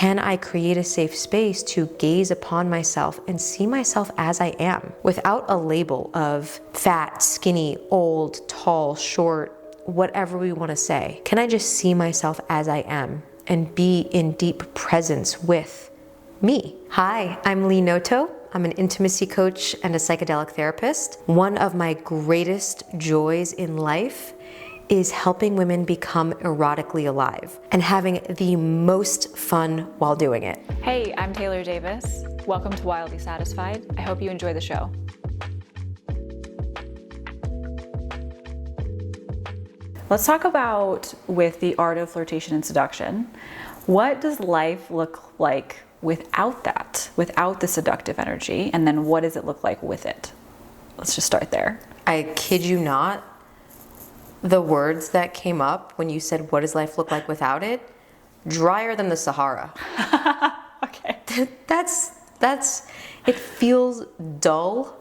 can I create a safe space to gaze upon myself and see myself as I am without a label of fat, skinny, old, tall, short, whatever we want to say? Can I just see myself as I am and be in deep presence with me? Hi, I'm Lee Noto. I'm an intimacy coach and a psychedelic therapist. One of my greatest joys in life is helping women become erotically alive and having the most fun while doing it. Hey, I'm Taylor Davis. Welcome to Wildly Satisfied. I hope you enjoy the show. Let's talk about, with the art of flirtation and seduction, what does life look like without that, without the seductive energy, and then what does it look like with it? Let's just start there. I kid you not, the words that came up when you said, what does life look like without it? Drier than the Sahara. Okay. It feels dull.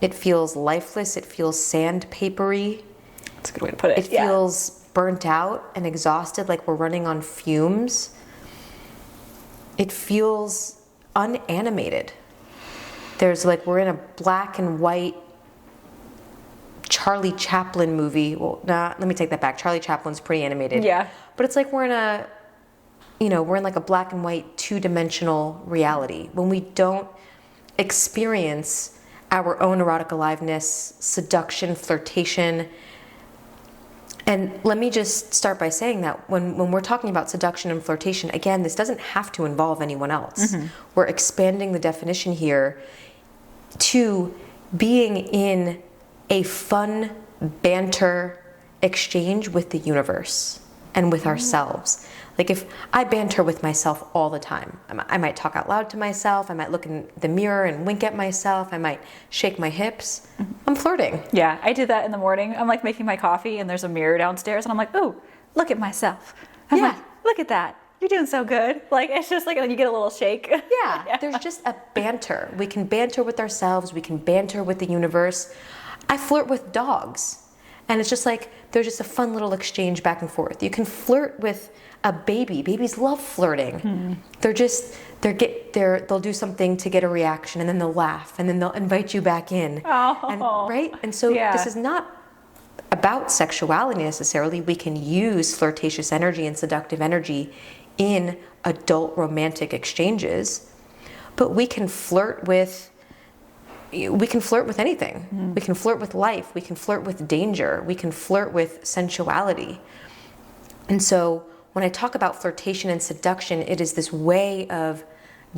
It feels lifeless. It feels sandpapery. That's a good way to put it. It feels burnt out and exhausted, like we're running on fumes. It feels unanimated. There's like, we're in a black and white Charlie Chaplin movie. Well, let me take that back. Charlie Chaplin's pretty animated. Yeah. But it's like we're in like a black and white two-dimensional reality when we don't experience our own erotic aliveness, seduction, flirtation. And let me just start by saying that when we're talking about seduction and flirtation, again, this doesn't have to involve anyone else. Mm-hmm. We're expanding the definition here to being in a fun banter exchange with the universe and with ourselves. Like if I banter with myself all the time, I might talk out loud to myself, I might look in the mirror and wink at myself, I might shake my hips. I'm flirting. Yeah, I did that in the morning. I'm like making my coffee and there's a mirror downstairs and I'm like, ooh, look at myself. I'm like, look at that. You're doing so good. Like, it's just like, and then you get a little shake. Yeah, there's just a banter. We can banter with ourselves. We can banter with the universe. I flirt with dogs. And it's just like, there's just a fun little exchange back and forth. You can flirt with a baby. Babies love flirting. They'll do something to get a reaction and then they'll laugh and then they'll invite you back in. Oh. Right? And so this is not about sexuality necessarily. We can use flirtatious energy and seductive energy in adult romantic exchanges, but we can flirt with anything. Mm. We can flirt with life. We can flirt with danger. We can flirt with sensuality. And so when I talk about flirtation and seduction, it is this way of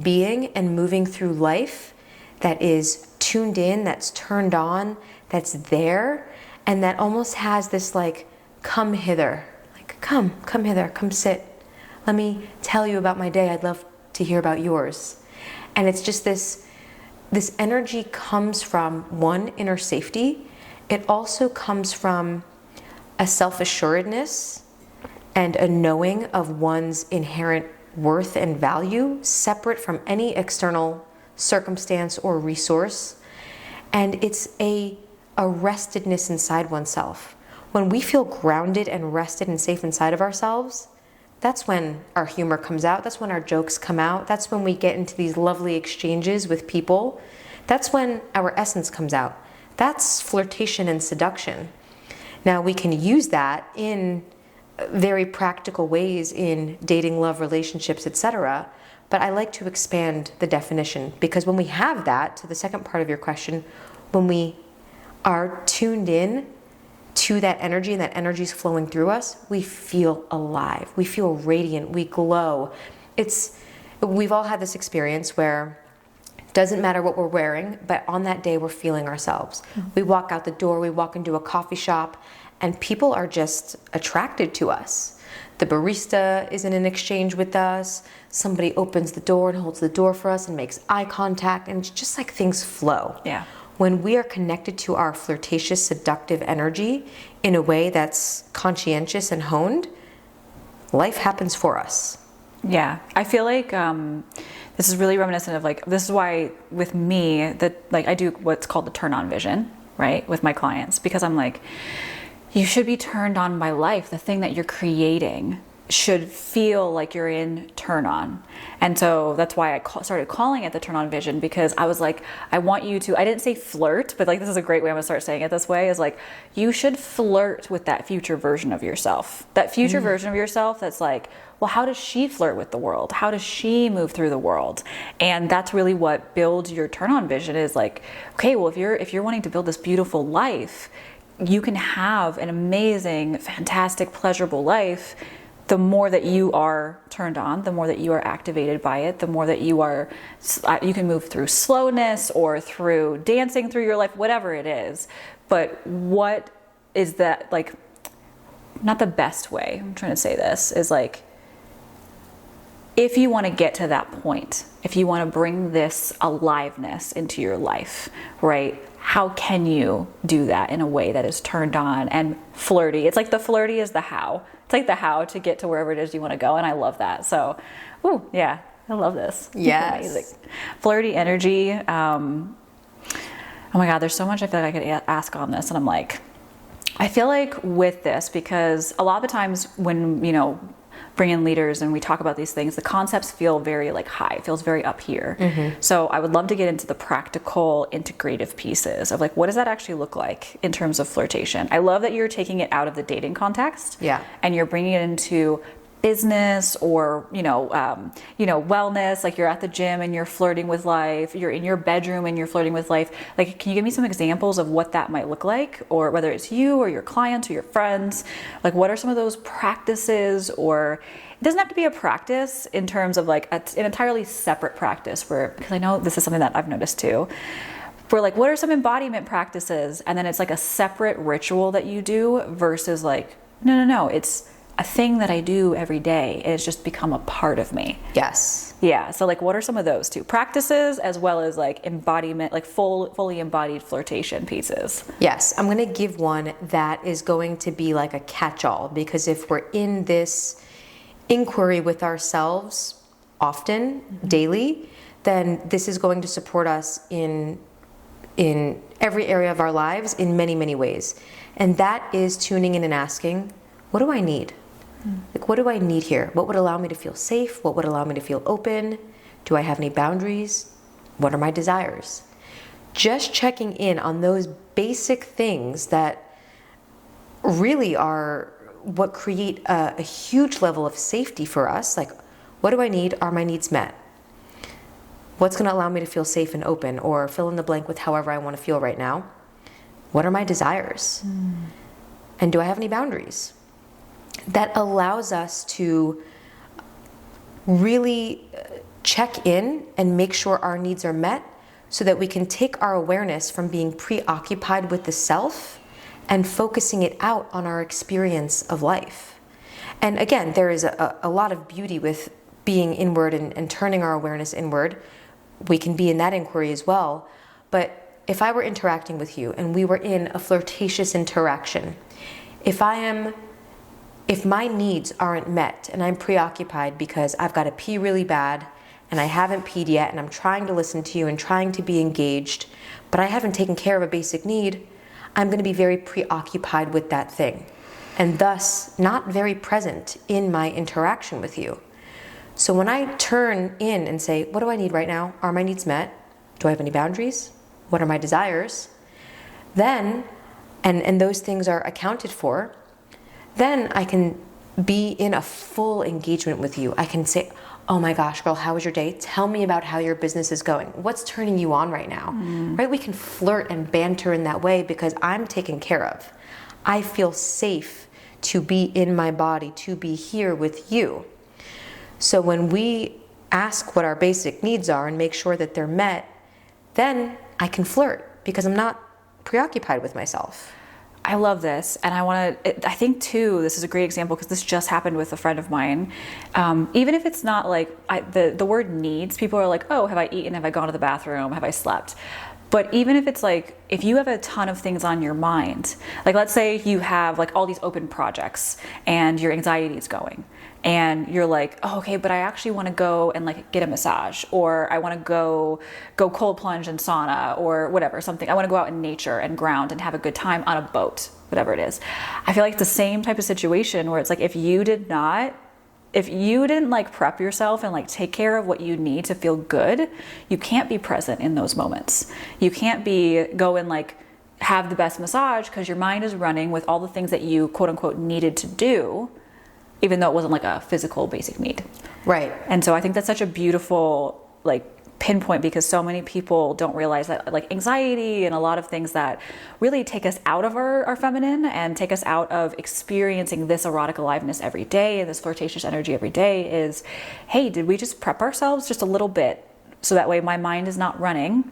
being and moving through life that is tuned in, that's turned on, that's there, and that almost has this like, come hither. Like, come hither, come sit. Let me tell you about my day. I'd love to hear about yours. And it's just this energy comes from one, inner safety. It also comes from a self-assuredness and a knowing of one's inherent worth and value, separate from any external circumstance or resource. And it's a restedness inside oneself. When we feel grounded and rested and safe inside of ourselves, that's when our humor comes out. That's when our jokes come out. That's when we get into these lovely exchanges with people. That's when our essence comes out. That's flirtation and seduction. Now we can use that in very practical ways in dating, love, relationships, etc. But I like to expand the definition because when we have that, to the second part of your question, when we are tuned in to that energy and that energy is flowing through us, we feel alive. We feel radiant. We glow. We've all had this experience where it doesn't matter what we're wearing, but on that day we're feeling ourselves. Mm-hmm. We walk out the door, we walk into a coffee shop, and people are just attracted to us. The barista is in an exchange with us. Somebody opens the door and holds the door for us and makes eye contact, and it's just like things flow. Yeah. When we are connected to our flirtatious, seductive energy in a way that's conscientious and honed, life happens for us. Yeah, I feel like this is really reminiscent of like, this is why with me that like I do what's called the turn on vision, right, with my clients, because I'm like, you should be turned on by life, the thing that you're creating. should feel like you're in turn on. And so that's why I started calling it the turn on vision, because I was like, I want you to, I didn't say flirt, but like, this is a great way I'm gonna start saying it this way, is like, you should flirt with that future version of yourself. That future version of yourself that's like, well, how does she flirt with the world? How does she move through the world? And that's really what builds your turn on vision, is like, okay, well, if you're wanting to build this beautiful life, you can have an amazing, fantastic, pleasurable life. The more that you are turned on, the more that you are activated by it, the more that you can move through slowness or through dancing through your life, whatever it is. But what is that, like, not the best way, I'm trying to say this, is like, if you want to get to that point, if you want to bring this aliveness into your life, right? How can you do that in a way that is turned on and flirty? It's like the flirty is the how. It's like the how to get to wherever it is you want to go. And I love that. So, ooh, yeah, I love this. Yes. Amazing. Flirty energy. Oh my God, there's so much I feel like I could ask on this. And I'm like, I feel like with this, because a lot of the times when, you know, bring in leaders and we talk about these things, the concepts feel very like high, it feels very up here. So I would love to get into the practical integrative pieces of like, what does that actually look like in terms of flirtation? I love that you're taking it out of the dating context, and you're bringing it into business or wellness. Like, you're at the gym and you're flirting with life, you're in your bedroom and you're flirting with life. Like, can you give me some examples of what that might look like, or whether it's you or your clients or your friends? Like, what are some of those practices? Or it doesn't have to be a practice in terms of like an entirely separate practice, where, because I know this is something that I've noticed too, where like, what are some embodiment practices, and then it's like a separate ritual that you do versus like, no, it's a thing that I do every day. It's just become a part of me. Yes. Yeah. So like, what are some of those two practices, as well as like embodiment, like fully embodied flirtation pieces? Yes. I'm going to give one that is going to be like a catch-all, because if we're in this inquiry with ourselves often, daily, then this is going to support us in every area of our lives in many, many ways. And that is tuning in and asking, what do I need? Like, what do I need here? What would allow me to feel safe? What would allow me to feel open? Do I have any boundaries? What are my desires? Just checking in on those basic things that really are what create a huge level of safety for us. Like, what do I need? Are my needs met? What's going to allow me to feel safe and open, or fill in the blank with however I want to feel right now? What are my desires? And do I have any boundaries? That allows us to really check in and make sure our needs are met, so that we can take our awareness from being preoccupied with the self and focusing it out on our experience of life. And again, there is a lot of beauty with being inward and turning our awareness inward. We can be in that inquiry as well. But if I were interacting with you and we were in a flirtatious interaction, if my needs aren't met and I'm preoccupied because I've got to pee really bad and I haven't peed yet, and I'm trying to listen to you and trying to be engaged, but I haven't taken care of a basic need, I'm going to be very preoccupied with that thing, and thus not very present in my interaction with you. So when I turn in and say, what do I need right now? Are my needs met? Do I have any boundaries? What are my desires? Then, and those things are accounted for, then I can be in a full engagement with you. I can say, oh my gosh, girl, how was your day? Tell me about how your business is going. What's turning you on right now? Right? We can flirt and banter in that way because I'm taken care of. I feel safe to be in my body, to be here with you. So when we ask what our basic needs are and make sure that they're met, then I can flirt because I'm not preoccupied with myself. I love this, and I think too, this is a great example because this just happened with a friend of mine. Even if it's not like, the word needs, people are like, oh, have I eaten? Have I gone to the bathroom? Have I slept? But even if it's like, if you have a ton of things on your mind, like let's say you have like all these open projects and your anxiety is going, and you're like, oh, okay, but I actually want to go and like get a massage, or I want to go cold plunge in sauna, or whatever, something. I want to go out in nature and ground and have a good time on a boat, whatever it is. I feel like it's the same type of situation where it's like, if you did not if you didn't like prep yourself and like take care of what you need to feel good, you can't be present in those moments. You can't be go and like have the best massage because your mind is running with all the things that you quote unquote needed to do, even though it wasn't like a physical basic need. Right. And so I think that's such a beautiful like pinpoint, because so many people don't realize that like anxiety and a lot of things that really take us out of our feminine and take us out of experiencing this erotic aliveness every day and this flirtatious energy every day is, hey, did we just prep ourselves just a little bit so that way my mind is not running,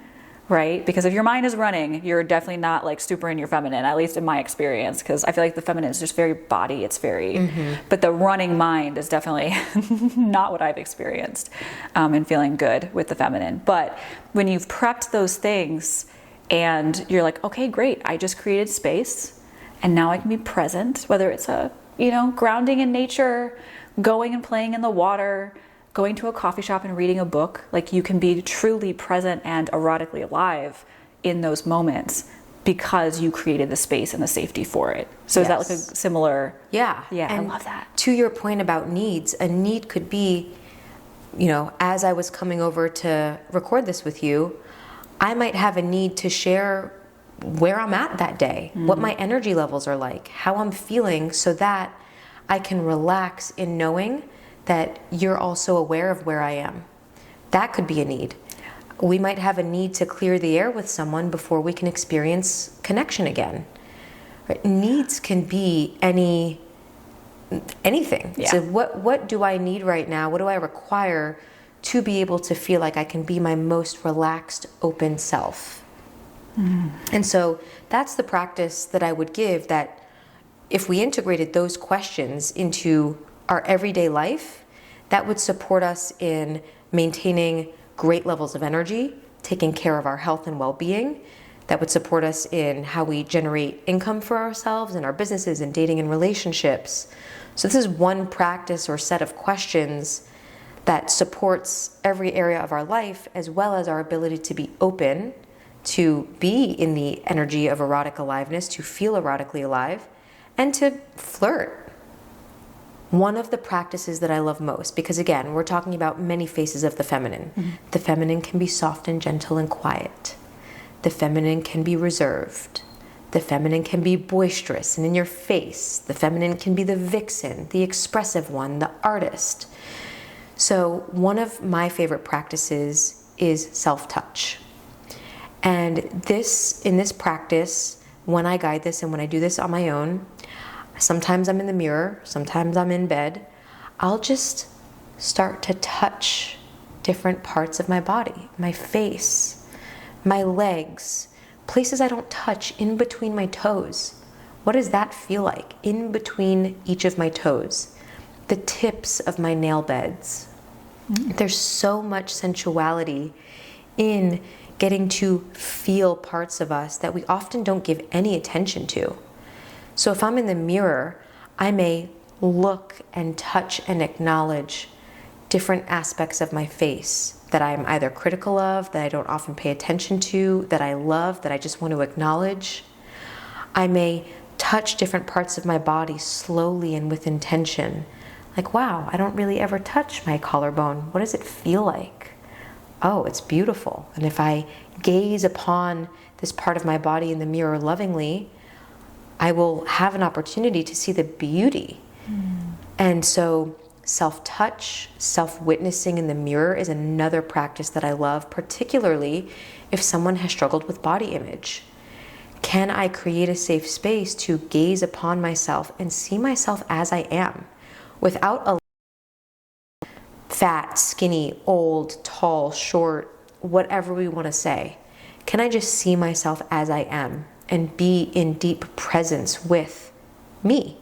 right? Because if your mind is running, you're definitely not like super in your feminine, at least in my experience, because I feel like the feminine is just very body, it's very, but the running mind is definitely not what I've experienced in feeling good with the feminine. But when you've prepped those things and you're like, okay, great, I just created space and now I can be present, whether it's a, you know, grounding in nature, going and playing in the water, going to a coffee shop and reading a book, like you can be truly present and erotically alive in those moments because you created the space and the safety for it. So yes. Is that like a similar? Yeah. Yeah, and I love that. To your point about needs, a need could be, you know, as I was coming over to record this with you, I might have a need to share where I'm at that day, what my energy levels are like, how I'm feeling, so that I can relax in knowing that you're also aware of where I am. That could be a need. We might have a need to clear the air with someone before we can experience connection again. Right? Needs can be anything. Yeah. So what do I need right now? What do I require to be able to feel like I can be my most relaxed, open self? And so that's the practice that I would give, that if we integrated those questions into our everyday life, that would support us in maintaining great levels of energy, taking care of our health and well-being. That would support us in how we generate income for ourselves and our businesses and dating and relationships. So this is one practice or set of questions that supports every area of our life, as well as our ability to be open, to be in the energy of erotic aliveness, to feel erotically alive, and to flirt. One of the practices that I love most, because again, we're talking about many faces of the feminine. The feminine can be soft and gentle and quiet. The feminine can be reserved. The feminine can be boisterous and in your face. The feminine can be the vixen, the expressive one, the artist. So one of my favorite practices is self-touch. And in this practice, when I guide this and when I do this on my own, sometimes I'm in the mirror, sometimes I'm in bed, I'll just start to touch different parts of my body, my face, my legs, places I don't touch in between my toes. What does that feel like in between each of my toes? The tips of my nail beds. There's so much sensuality in getting to feel parts of us that we often don't give any attention to. So if I'm in the mirror, I may look and touch and acknowledge different aspects of my face that I'm either critical of, that I don't often pay attention to, that I love, that I just want to acknowledge. I may touch different parts of my body slowly and with intention. Like, wow, I don't really ever touch my collarbone. What does it feel like? Oh, it's beautiful. And if I gaze upon this part of my body in the mirror lovingly, I will have an opportunity to see the beauty. And so self-touch, self-witnessing in the mirror is another practice that I love, particularly if someone has struggled with body image. Can I create a safe space to gaze upon myself and see myself as I am, without a fat, skinny, old, tall, short, whatever we want to say? Can I just see myself as I am and be in deep presence with me?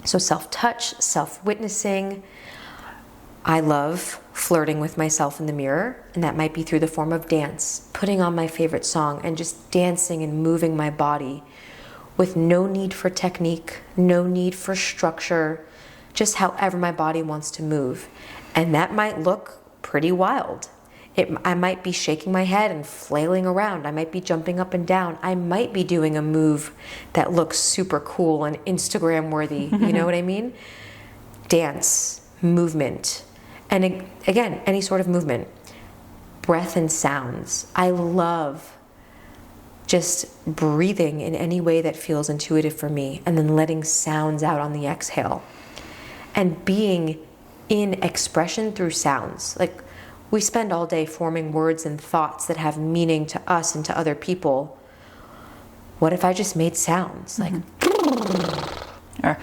So self-touch, self-witnessing. I love flirting with myself in the mirror, and that might be through the form of dance, putting on my favorite song and just dancing and moving my body with no need for technique, no need for structure, just however my body wants to move. And that might look pretty wild. I might be shaking my head and flailing around. I might be jumping up and down. I might be doing a move that looks super cool and Instagram worthy. You know what I mean? dance, movement, and again, any sort of movement, breath and sounds. I love just breathing in any way that feels intuitive for me, and then letting sounds out on the exhale, and being in expression through sounds. Like, we spend all day forming words and thoughts that have meaning to us and to other people. What if I just made sounds like, or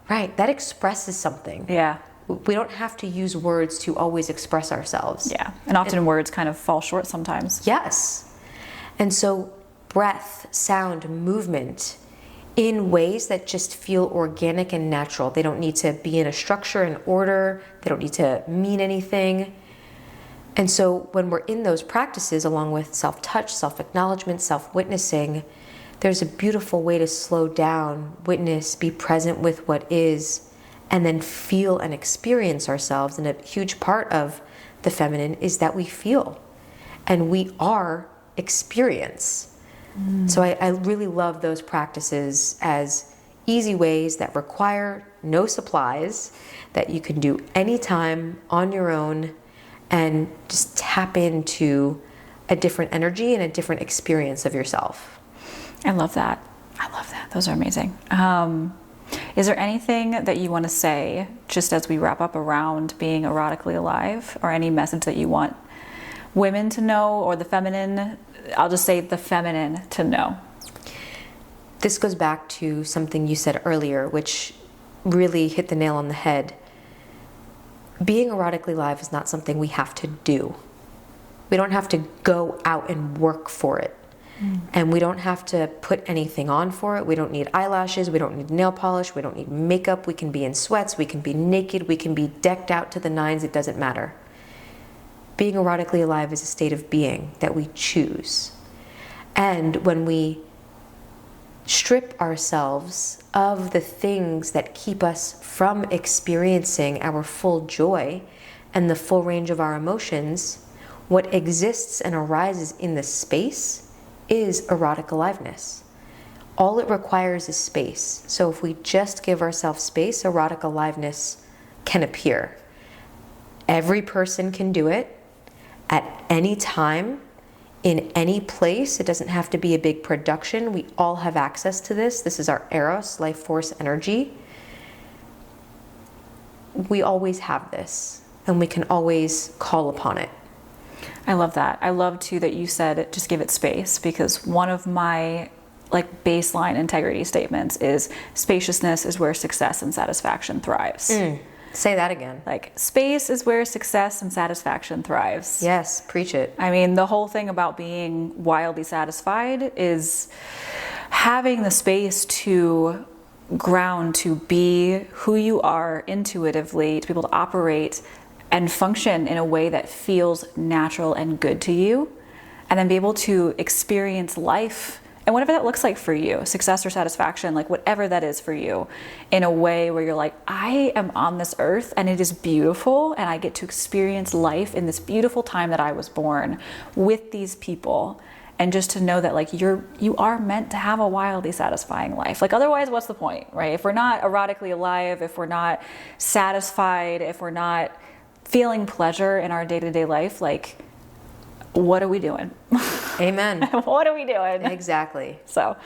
right? That expresses something. yeah. We don't have to use words to always express ourselves. Yeah. And often words kind of fall short sometimes. Yes. And so breath, sound, movement in ways that just feel organic and natural. They don't need to be in a structure and order. They don't need to mean anything. And so when we're in those practices, along with self-touch, self-acknowledgement, self-witnessing, there's a beautiful way to slow down, witness, be present with what is, and then feel and experience ourselves. And a huge part of the feminine is that we feel, and we are experience. So I really love those practices as easy ways that require no supplies, that you can do anytime on your own, and just tap into a different energy and a different experience of yourself. I love that. I love that. Those are amazing. Is there anything that you want to say just as we wrap up around being erotically alive, or any message that you want women to know, or the feminine, I'll just say the feminine, to know? This goes back to something you said earlier, which really hit the nail on the head. Being erotically alive is not something we have to do. We don't have to go out and work for it. And we don't have to put anything on for it. We don't need eyelashes. We don't need nail polish. We don't need makeup. We can be in sweats. We can be naked. We can be decked out to the nines. It doesn't matter. Being erotically alive is a state of being that we choose. And when we strip ourselves of the things that keep us from experiencing our full joy and the full range of our emotions, what exists and arises in the space is erotic aliveness. All it requires is space. So if we just give ourselves space, erotic aliveness can appear. Every person can do it at any time, in any place. It doesn't have to be a big production. We all have access to this. This is our Eros, life force energy. We always have this, and we can always call upon it. I love that. I love too that you said just give it space, because one of my baseline integrity statements is spaciousness is where success and satisfaction thrives. Say that again. Space is where success and satisfaction thrives. Yes, preach it. I mean, the whole thing about being wildly satisfied is having the space to ground, to be who you are intuitively, to be able to operate and function in a way that feels natural and good to you, and then be able to experience life and whatever that looks like for you, success or satisfaction, whatever that is for you, in a way where you're like, I am on this earth and it is beautiful, and I get to experience life in this beautiful time that I was born with these people. And just to know that you are meant to have a wildly satisfying life. Otherwise, what's the point, right? If we're not erotically alive, if we're not satisfied, if we're not feeling pleasure in our day-to-day life, what are we doing? Amen. What are we doing? Exactly. So,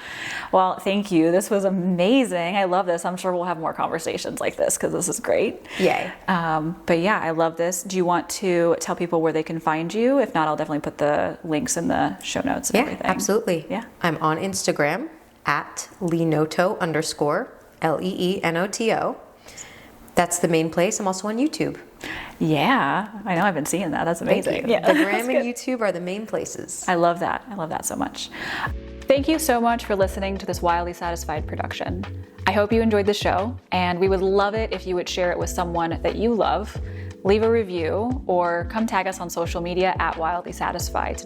well, thank you. This was amazing. I love this. I'm sure we'll have more conversations like this, because this is great. Yay. But yeah, I love this. Do you want to tell people where they can find you? If not, I'll definitely put the links in the show notes and everything. Absolutely. Yeah. I'm on Instagram at Lee Noto _ LEENOTO. That's the main place. I'm also on YouTube. Yeah, I know. I've been seeing that. That's amazing. Yeah, the Gram and YouTube are the main places. I love that. I love that so much. Thank you so much for listening to this Wildly Satisfied production. I hope you enjoyed the show, and we would love it if you would share it with someone that you love, leave a review, or come tag us on social media at Wildly Satisfied.